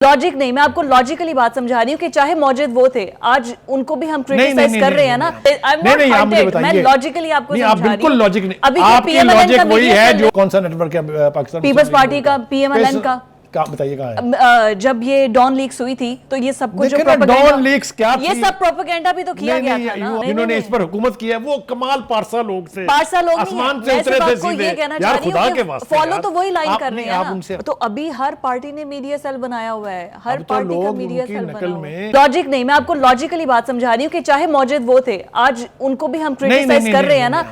Logic नहीं, मैं आपको लॉजिकली बात समझा रही हूँ कि चाहे मौजूद वो थे, आज उनको भी हम क्रिटिसाइज कर रहे हैं ना। नहीं, आप मुझे बताइए, मैं लॉजिकली आपको समझा रही हूँ। बिल्कुल लॉजिक नहीं, अभी आपकी लॉजिक वही है जो कौन सा नेटवर्क है पाकिस्तान पीपल्स पार्टी का, पीएमएलएन का। बताइए कहाँ है? जब ये डॉन लीक्स हुई थी तो ये सब कुछ डॉन लीक्स क्या ये सब प्रोपेगेंडा भी तो किया गया था ना। इन्होंने इस पर हुकूमत की है, वो कमाल पारसा लोग थे, पारसा लोग आसमान से उतरे थे सीधे। यार खुदा के वास्ते फॉलो तो वही लाइन कर रहे हैं ना। तो अभी हर पार्टी ने मीडिया सेल बनाया हुआ है, हर पार्टी का मीडिया सेल बना हुआ है। लॉजिक नहीं, मैं आपको लॉजिकली बात समझा रही हूँ कि चाहे मौजूद वो थे, आज उनको भी हम क्रिटिसाइज कर रहे हैं ना।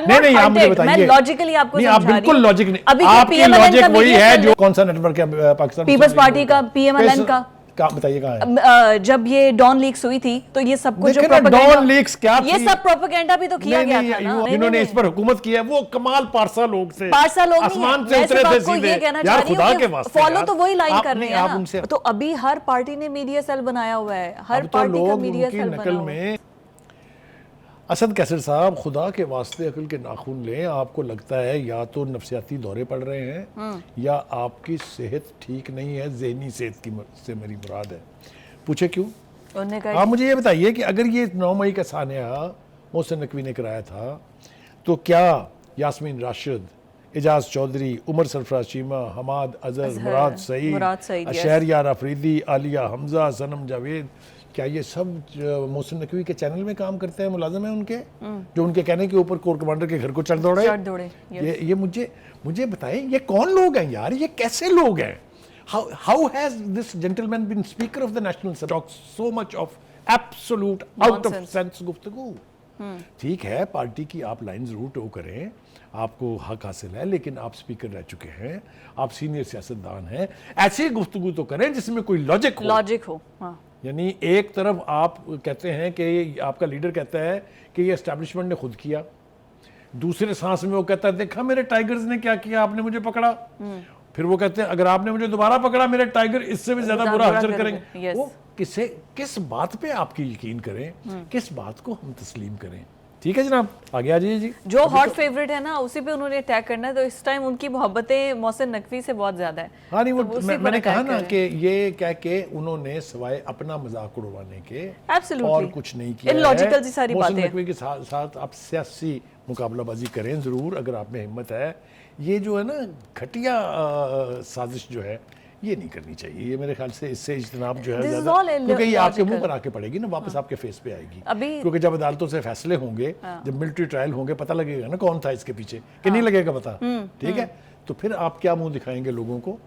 मैं लॉजिकली आपको समझा रही हूँ। बिल्कुल लॉजिक नहीं, अभी आपकी लॉजिक वही है जो कौन सा नेटवर्क है पाकिस्तान पीपल्स पार्टी का, पीएमएलएन का। बताइए कहाँ है? जब ये डॉन लीक्स हुई थी तो ये सब कुछ डॉन लीक्स क्या ये सब प्रोपेगेंडा भी तो किया गया था ना। इन्होंने इस पर हुकूमत की है, वो कमाल पारसा लोग थे, पारसा लोग आसमान से उतरे थे सीधे। यार खुदा के वास्ते फॉलो तो वही लाइन कर रहे हैं ना। तो अभी हर पार्टी ने मीडिया सेल बनाया हुआ है, हर पार्टी का मीडिया सेल बना हुआ है। असद कैसर साहब, खुदा के वास्ते अकल के नाखून लें। आपको लगता है या तो नफसियाती दौरे पड़ रहे हैं या आपकी सेहत ठीक नहीं है, ज़हनी सेहत की से मेरी मुराद है। पूछे क्यों? आप मुझे ये बताइए कि अगर ये 9 मई का सानिया मोहसिन नकवी ने कराया था तो क्या यास्मीन राशिद, एजाज चौधरी, उमर सरफराज चीमा, हमाद अजहर, मुराद सईद, अशहरियार अफरीदी, आलिया हमजा, सनम जावेद, क्या ये सब मोहसिन नकवी के चैनल में काम करते हैं, मुलाजिम हैं उनके, जो उनके कहने के ऊपर कोर कमांडर के घर को चढ़ दौड़े? ये मुझे बताएं, ये कौन लोग हैं यार? ये कैसे लोग हैं? How has this gentleman been speaker of the national talk so much of absolute out of sense गुफ्तगू? ठीक है, पार्टी की आप लाइन जरूर टो करें, आपको हक हासिल है, लेकिन आप स्पीकर रह चुके हैं, आप सीनियर सियासतदान हैं, ऐसी गुफ्तगू तो करें जिसमें कोई लॉजिक हो। हाँ। यानी एक तरफ आप कहते हैं कि आपका लीडर कहता है कि ये एस्टैब्लिशमेंट ने खुद किया, दूसरे सांस में वो कहता है देखा मेरे टाइगर्स ने क्या किया, आपने मुझे पकड़ा। फिर वो कहते हैं अगर आपने मुझे दोबारा पकड़ा मेरे टाइगर इससे भी ज्यादा बुरा हश्र करेंगे। वो किस बात पे आपकी यकीन करें, किस बात को हम तस्लीम करें? ठीक है जनाब, आगे आ जाइए जी। जो हॉट फेवरेट है ना उसी पे उन्होंने अटैक करना है, तो इस टाइम उनकी मोहब्बतें मोहसिन नकवी से बहुत ज्यादा है। हाँ नहीं, वो मैंने कहा ना कि ये कह के उन्होंने सवाए अपना मजाक उड़वाने के और कुछ नहीं किया है। लॉजिकल सी सारी बातें। मोहसिन नकवी के साथ आप सियासी मुकाबलाबाजी करें जरूर अगर आप में हिम्मत है। ये जो है ना घटिया साजिश जो है ये नहीं करनी चाहिए, ये मेरे ख्याल से इससे इज्तनाब जो है ज़्यादा, क्योंकि ये आपके मुंह पर आके पड़ेगी ना, वापस आपके फेस पे आएगी। क्योंकि जब अदालतों से फैसले होंगे, जब मिलिट्री ट्रायल होंगे, पता लगेगा ना कौन था इसके पीछे, कि नहीं लगेगा पता। ठीक है, तो फिर आप क्या मुंह दिखाएंगे लोगों को?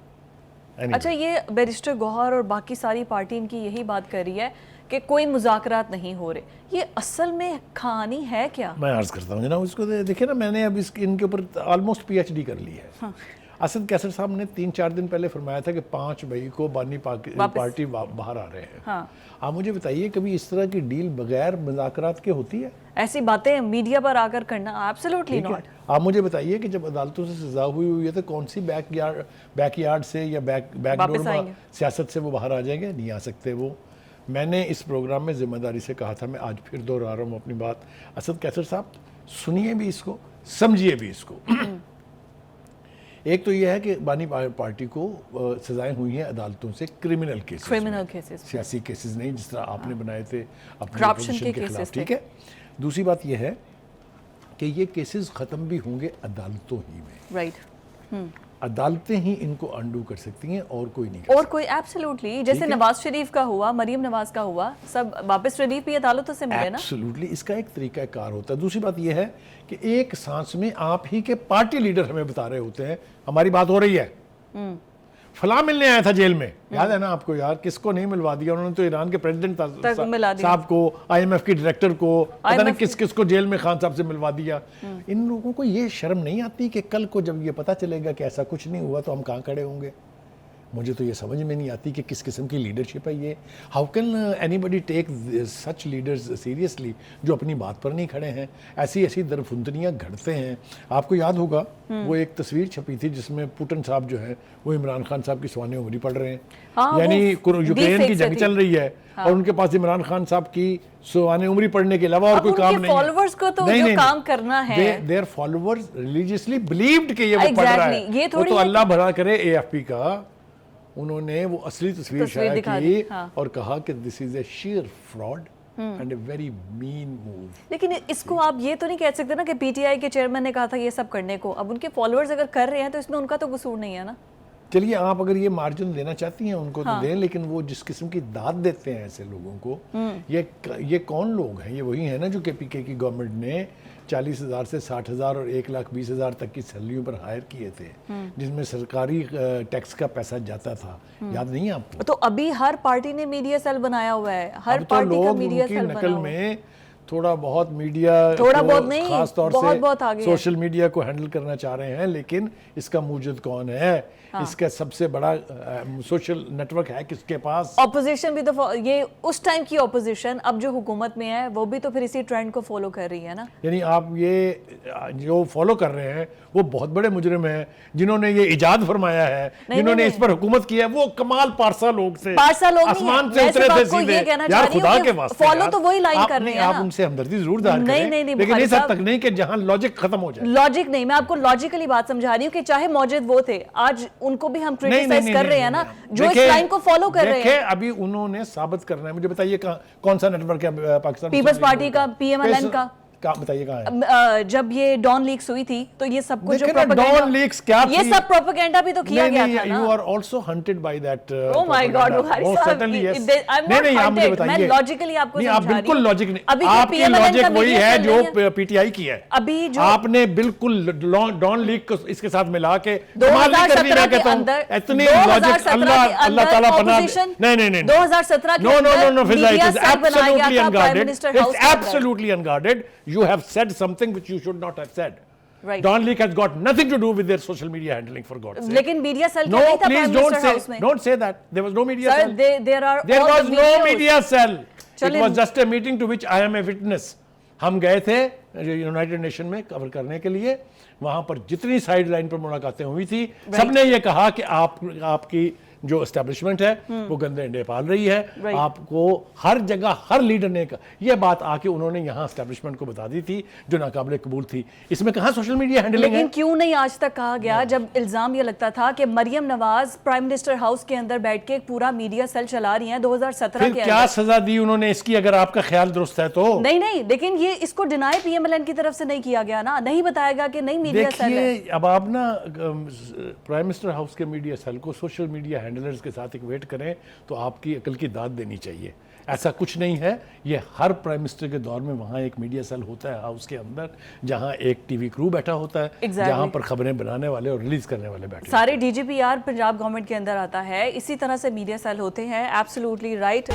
अच्छा, ये बैरिस्टर गौहर और बाकी सारी पार्टी इनकी यही बात कर रही है कि कोई मुज़ाकरात नहीं हो रहे, ये असल में कहानी है क्या? मैं अर्ज करता हूँ जनाब, इसको देखिए ना, मैंने अब इनके ऊपर ऑलमोस्ट PhD कर ली है। असद कैसर साहब ने 3-4 दिन पहले फरमाया था कि 5 मई को बानी पार्टी बाहर आ रहे हैं। हाँ। आप मुझे बताइए, कभी इस तरह की डील बगैर मुज़ाकरात के होती है? ऐसी बातें मीडिया पर आकर करना एब्सोल्युटली नॉट। आप मुझे बताइए कि जब अदालतों से सजा हुई है तो कौन सी बैकयार्ड से या बैकडोर सियासत से वो बाहर आ जाएंगे? नहीं आ सकते वो। मैंने इस प्रोग्राम में जिम्मेदारी से कहा था, मैं आज फिर दोहरा रहा हूँ अपनी बात। असद कैसर साहब, सुनिए भी इसको, समझिए भी इसको। एक तो यह है कि बानी पार्टी को सजाएं हुई हैं अदालतों से क्रिमिनल केसेस, सियासी केसेस नहीं, जिस तरह आपने बनाए थे अपने अपोजिशन के खिलाफ। ठीक है, दूसरी बात यह है कि ये केसेस खत्म भी होंगे अदालतों ही में। राइट। अदालतें ही इनको अंडू कर सकती हैं और कोई नहीं और कोई एब्सोल्युटली, जैसे नवाज शरीफ का हुआ, मरीम नवाज का हुआ, सब वापस शरीफ भी अदालतों से मिले ना। एब्सोल्युटली, इसका एक तरीका कार होता है। दूसरी बात यह है कि एक सांस में आप ही के पार्टी लीडर हमें बता रहे होते हैं हमारी बात हो रही है, फलां मिलने आया था जेल में, याद है ना आपको यार, किसको नहीं मिलवा दिया उन्होंने? तो ईरान के प्रेसिडेंट साहब को, IMF की डायरेक्टर को, पता नहीं किस को जेल में खान साहब से मिलवा दिया। इन लोगों को ये शर्म नहीं आती कि कल को जब ये पता चलेगा कि ऐसा कुछ नहीं हुआ तो हम कहाँ खड़े होंगे? मुझे तो ये समझ में नहीं आती कि किस किस्म की लीडरशिप है ये। How can anybody take such leaders seriously जो अपनी बात पर नहीं खड़े हैं? ऐसी ऐसी दरफुंदनियाँ घड़ते हैं। आपको याद होगा वो एक तस्वीर छपी थी जिसमें पुतिन साहब जो है वो इमरान खान साहब की सवाने उम्री पढ़ रहे हैं। हाँ, यानी यूक्रेन की जंग चल रही है। हाँ। और उनके पास इमरान खान साहब की सवाने उम्री पढ़ने के अलावा और कोई काम नहीं है। फॉलोअर्स को तो जो काम करना है, देयर फॉलोअर्स रिलीजियसली बिलीव्ड कि ये वो पढ़ रहा है। वो तो अल्लाह भला करे AFP का उन्होंने वो असली तस्वीर तस्वीर शाया दिखा की दी, हाँ। और कहा कि this is a sheer fraud and a very mean move. लेकिन इसको आप ये तो नहीं कह सकते ना कि पीटीआई के चेयरमैन ने कहा था ये सब करने को, अब उनके फॉलोअर्स अगर कर रहे हैं तो इसमें उनका तो कसूर नहीं है ना। चलिए, आप अगर ये मार्जिन देना चाहती हैं उनको हाँ। तो दें, लेकिन वो जिस किस्म की दाद देते हैं ऐसे लोगों को, ये कौन लोग हैं? ये वही है ना जो केपीके की गवर्नमेंट ने 40,000 से 60,000 और 1,20,000 तक की सैलरियों पर हायर किए थे, जिसमें सरकारी टैक्स का पैसा जाता था। याद नहीं है आपको? तो अभी हर पार्टी ने मीडिया सेल बनाया हुआ है, हर अब तो पार्टी का लोग मीडिया उनकी सेल बना नकल हुआ है। में थोड़ा बहुत मीडिया थोड़ा को, बहुत नहीं, खास तौर बहुत से आगे है। सोशल मीडिया को हैंडल करना चाह रहे हैं, लेकिन इसका मूजद कौन है? इसका सबसे बड़ा सोशल नेटवर्क है किसके पास? ऑपोजिशन भी तो ये उस टाइम की ऑपोजिशन अब जो हुकूमत में है वो भी तो फिर इसी ट्रेंड को फॉलो कर रही है ना। यानी आप ये जो फॉलो कर रहे हैं वो बहुत बड़े मुजरिम हैं जिन्होंने ये इजाद फरमाया है, जिन्होंने इस पर हुकूमत की है। वो कमाल पारसा लोग थे, पारसा लोग आसमान से उतरे थे सीधे। यार खुदा के वास्ते फॉलो तो वही लाइन कर रहे हैं आप उनसे हमदर्दी जरूर जाहिर करें, नहीं, लेकिन इस हद तक नहीं कि जहां लॉजिक खत्म हो जाए। लॉजिक नहीं, मैं आपको लॉजिकली बात समझा रही हूँ कि चाहे मौजूद वो थे, आज उनको भी हम क्रिटिसाइज कर रहे हैं ना, जो इस लाइन को फॉलो कर रहे हैं। अभी उन्होंने साबित करना है। मुझे बताइए कौन सा नेटवर्क है पाकिस्तान? पीपल्स पार्टी का, पीएमएलएन का। बताइए कहाँ है? जब ये डॉन लीक्स हुई थी तो ये सब कुछ जो डॉन लीक्स क्या ये सब प्रोपेगेंडा भी तो किया गया था ना। You are also hunted by that. Oh my God Bukhari साहब, नहीं आप मुझे बताइए। मैं लॉजिकली आपको समझा रही हूं। आप बिल्कुल लॉजिक नहीं, आपकी लॉजिक वही है जो पीटीआई की है। अभी जो आपने बिल्कुल डॉन लीक को इसके साथ मिला के 2017 के अंदर इतनी लॉजिक अल्लाह ताला बना नहीं 2017 के अंदर नो फिजा, it is absolutely unguarded. It's it's absolutely unguarded. You have said something which you should not have said. Right. Don Leak has got nothing to do with their social media handling, for God's sake. लेकिन media cell No, नहीं था please Prime don't Minister House में। don't say that. There was no media Sir, cell. there was no videos. media cell. It चलिए। was just a meeting to which I am a witness. हम गए थे United nation में cover करने के लिए। वहां पर जितनी साइड लाइन पर मुलाकातें हुई थी, सबने ये कहा कि आपकी जो एस्टेब्लिशमेंट है वो गंदे अंडे पाल रही है। आपको हर जगह हर लीडर ने ये बात आके उन्होंने यहाँ एस्टेब्लिशमेंट को बता दी थी जो नाकाबिले कबूल थी। इसमें कहाँ सोशल मीडिया हैंडलिंग है? लेकिन क्यों नहीं आज तक कहा गया, जब इल्जाम ये लगता था कि Maryam Nawaz prime minister house के अंदर बैठ के एक पूरा मीडिया सेल चला रही हैं 2017 के अंदर। क्या सजा दी उन्होंने इसकी, अगर आपका ख्याल दुरुस्त है तो? नहीं, लेकिन ये इसको डिनाई पीएमएलएन की तरफ से नहीं किया गया ना, नहीं बताया गया कि नहीं मीडिया सेल है। अब आप ना प्राइम मिनिस्टर हाउस के मीडिया सेल को सोशल मीडिया हैंडलर्स के साथ इक्वेट करें तो आपकी अकल की दाद देनी चाहिए। ऐसा कुछ नहीं है। ये हर प्राइम मिनिस्टर के दौर में वहाँ एक मीडिया सेल होता है हाउस के अंदर, जहाँ एक टीवी क्रू बैठा होता है, जहाँ पर खबरें बनाने वाले और रिलीज करने वाले बैठे। सारे डीजीपीआर पंजाब गवर्नमेंट के अंदर आता है, इसी तरह से मीडिया सेल होते हैं। Absolutely right.